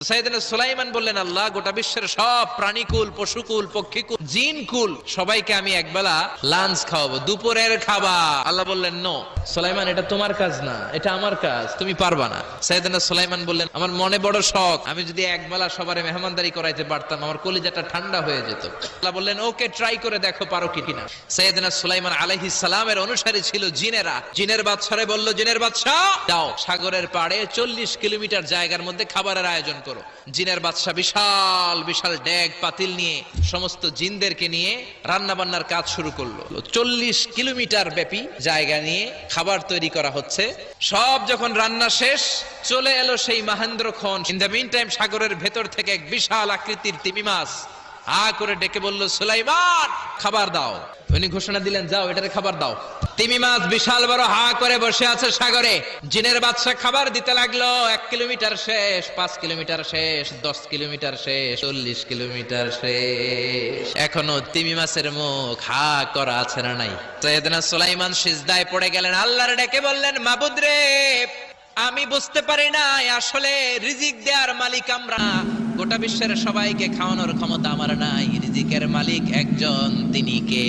সাইয়েদনা সুলাইমান বললেন, আল্লাহ, গোটা বিশ্বের সব প্রাণীকুল, পশুকুল, পক্ষীকুল, জিনকুল সবাইকে আমি একবেলা লাঞ্চ খাওয়াবো, দুপুরের খাবার। আল্লাহ বললেন, নো সুলাইমান, এটা তোমার কাজ না, এটা আমার কাজ, তুমি পারবা না। সাইয়েদনা সুলাইমান বললেন, আমার মনে বড় শখ, আমি যদি একবেলা সবারে মেহমানদারি করাইতে পারতাম, আমার কলিজাটা ঠান্ডা হয়ে যেত। আল্লাহ বললেন, ওকে, ট্রাই করে দেখো পারো কিনা। সাইয়েদনা সুলাইমান আলাইহিস সালামের অনুসারী ছিল জিনেরা। জিনের বাদশারে বলল, জিনের বাদশা, যাও সাগরের পাড়ে 40 কিলোমিটার জায়গার মধ্যে খাবারের আয়োজন করো। জিনের বাদশা বিশাল বিশাল ডেক পাতিল নিয়ে সমস্ত জিনদেরকে নিয়ে রান্না বান্নার কাজ শুরু করলো। 40 কিলোমিটার ব্যাপী জায়গা নিয়ে খাবার তৈরি করা হচ্ছে। সব যখন রান্না শেষ, চলে এলো সেই মহেন্দ্রক্ষণ। ইন দ্য মিন টাইম সাগরের ভেতর থেকে এক বিশাল আকৃতির তিমি মাছ হা করে ডেকে বলল, সুলাইমান, খাবার দাও। উনি ঘোষণা দিলেন, যাও এটারে খাবার দাও। তিমি মাছ বিশাল বড় হা করে বসে আছে সাগরে। জিনের বাদশা খাবার দিতে লাগলো। 1 কিলোমিটার শেষ, 5 কিলোমিটার শেষ, 10 কিলোমিটার শেষ, 40 কিলোমিটার শেষ, এখনো তিমি মাছের মুখ হা করা আছে না নাই? সাইয়েদনা সুলাইমান সিজদায় পড়ে গেলেন, আল্লাহর ডেকে বললেন, মাবুদ রে, আমি বুঝতে পারি না আসলে রিজিক দেওয়ার মালিক আমরা। গোটা বিশ্বের সবাইকে খাওয়ানোর ক্ষমতা আমার নাই। রিজিকের মালিক একজন, তিনি কে?